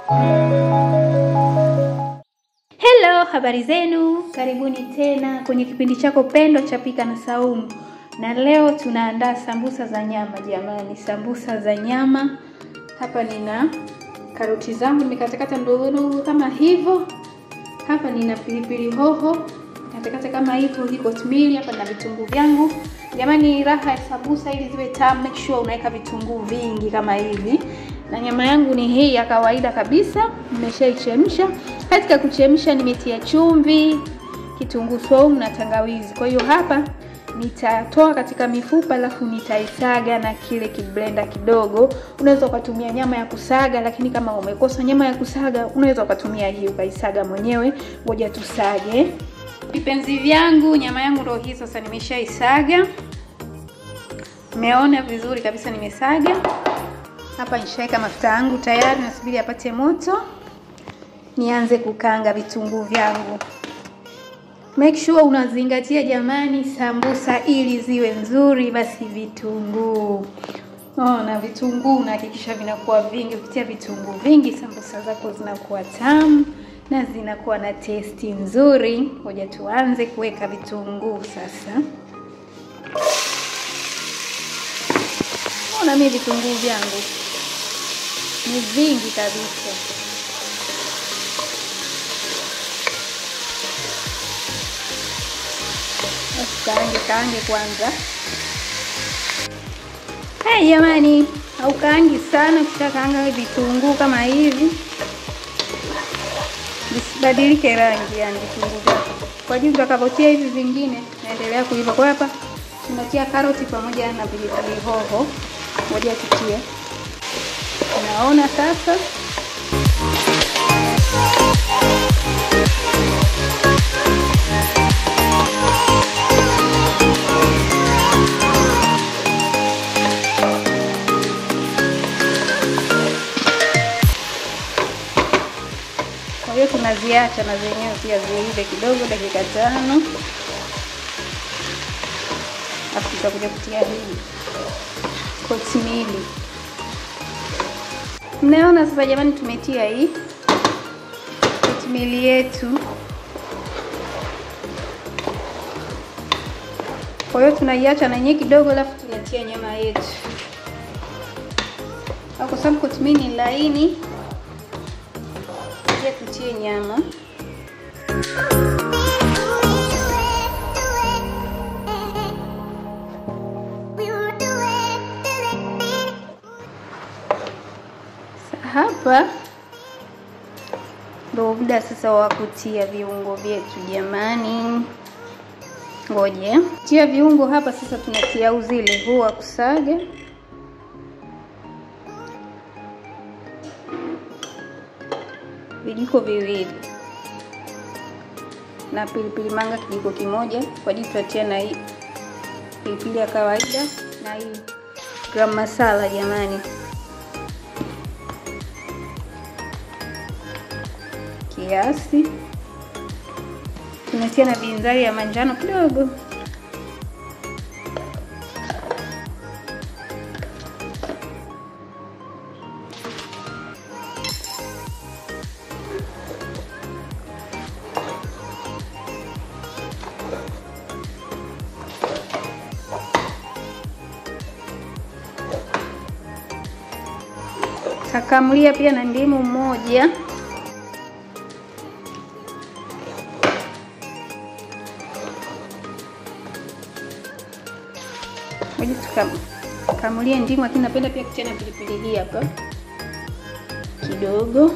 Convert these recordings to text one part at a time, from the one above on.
Hello, habari zenu. Karibuni tena kwenye kipindi chako pendwa cha Pika na Saumu. Na leo tunaandaa sambusa za nyama jamani, sambusa za nyama. Hapa nina karoti zangu nimekatakata ndogo kama hivyo. Hapa nina pilipili hoho katakata kama hivyo, hii kotimili, hapa na vitunguu vyangu. Jamani, raha ya sambusa ili ziwe tamu, make sure unaweka vitunguu vingi kama hivi. Na nyama yangu ni hii ya kawaida kabisa, nimeshaichemsha. Katika kuchemsha nimetia chumvi, kitunguu saumu na tangawizi. Kwa hiyo hapa nitatoa katika mifupa alafu nitaisaga na kile kiblender kidogo. Unaweza ukatumia nyama ya kusaga, lakini kama umekosa nyama ya kusaga unaweza ukatumia hii ukaisaga mwenyewe. Ngoja tusage. Vipenzi vyangu, nyama yangu ndio hii sasa nimeshaisaga. Umeona vizuri kabisa nimesaga. Hapa nishaweka mafuta yangu tayari, nasubiri yapate moto. Nianze kukaanga vitunguu vyangu. Make sure unazingatia jamani, sambusa ili ziwe nzuri basi vitunguu. Na vitunguu unahakikisha vinakuwa vingi. Ukitia vitunguu vingi sambusa zako zinakuwa tamu na zinakuwa na taste nzuri. Ngoja tuanze kuweka vitunguu sasa. Ona mimi vitunguu vyangu ni vingi kabisa. Kaange kwanza. Jamani, haukaangi sana, kisha kaanga vitunguu kama hivi. Visibadilike rangi yani vitunguu vyako. Kwa ajili utakapotia hivi vingine naendelea kuiva. Kwa hapa tunatia karoti pamoja na pilipili hoho. Ngoja tutie. Unaona sasa? Kwa hiyo tunaziacha na zenyewe pia ziive kidogo dakika 5. Afu tutakuja kutia hii kotimili. Mnaona sasa jamani, tumetia hii kotimili yetu. Kwa hiyo tunaiacha na yenyewe kidogo alafu tunatia nyama yetu. Kwa sababu kotimili ni laini, tutie nyama. Hapa ndio muda sasa wa kutia viungo vyetu jamani. Ngoje tia viungo hapa sasa. Tunatia uzile huu wa kusaga, vijiko viwili, na pilipili manga kijiko kimoja. Kwa ajili tutatia na hii pilipili ya kawaida na hii garam masala jamani, kiasi. Tunatia na binzari ya manjano kidogo. Takamulia pia na ndimu moja. Ngoja tukamulie ndimu, lakini napenda pia kutia na pilipili hii hapa kidogo.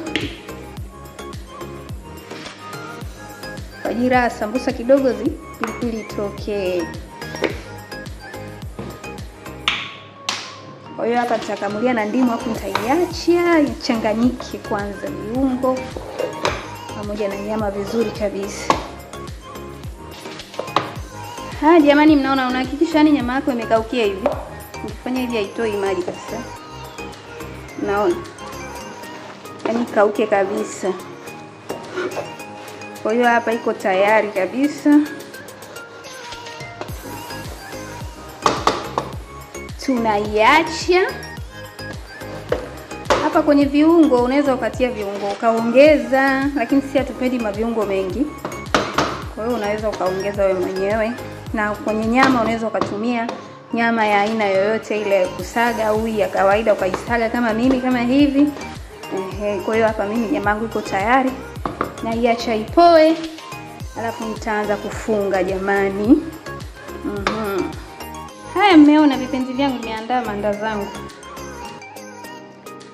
Kwa ajili ya sambusa kidogo pilipili itoke. Kwa hiyo hapa nitakamulia na ndimu, hapo nitaiacha ichanganyike kwanza viungo pamoja na nyama vizuri kabisa. Jamani, mnaona unahakikisha yani nyama yako imekaukia hivi. Ukifanya hivi haitoi maji kabisa. Naona. Yaani kauke kabisa. Kwa hiyo hapa iko tayari kabisa. Tunaiacha hapa kwenye viungo unaweza ukatia viungo ukaongeza, lakini si hatupendi maviungo mengi. Kwa hiyo unaweza ukaongeza wewe mwenyewe. Na kwenye nyama unaweza ukatumia nyama ya aina yoyote ile, kusaga au ya kawaida ukaisaga kama mimi kama hivi. Kwa hiyo hapa mimi nyama yangu iko tayari. Na iacha ipoe. Alafu nitaanza kufunga jamani. Haya, mmeona vipenzi vyangu, nimeandaa manda zangu.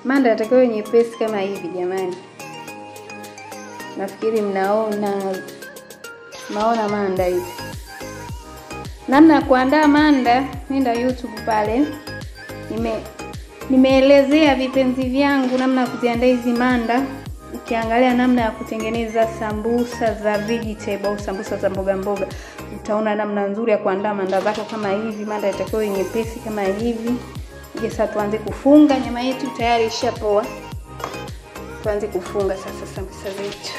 Manda yatakiwa nyepesi kama hivi jamani. Nafikiri mnaona manda hizi. Namna ya kuandaa manda, nenda YouTube pale. Nimeelezea vipenzi vyangu namna ya kuziandaa hizi manda. Ukiangalia namna ya kutengeneza sambusa za vegetable, sambusa za mboga mboga, utaona namna nzuri ya kuandaa manda zako kama hivi. Manda yatakiwa nyepesi kama hivi. Sasa tuanze kufunga. Nyama yetu tayari ishapoa. Tuanze kufunga sasa sambusa zetu.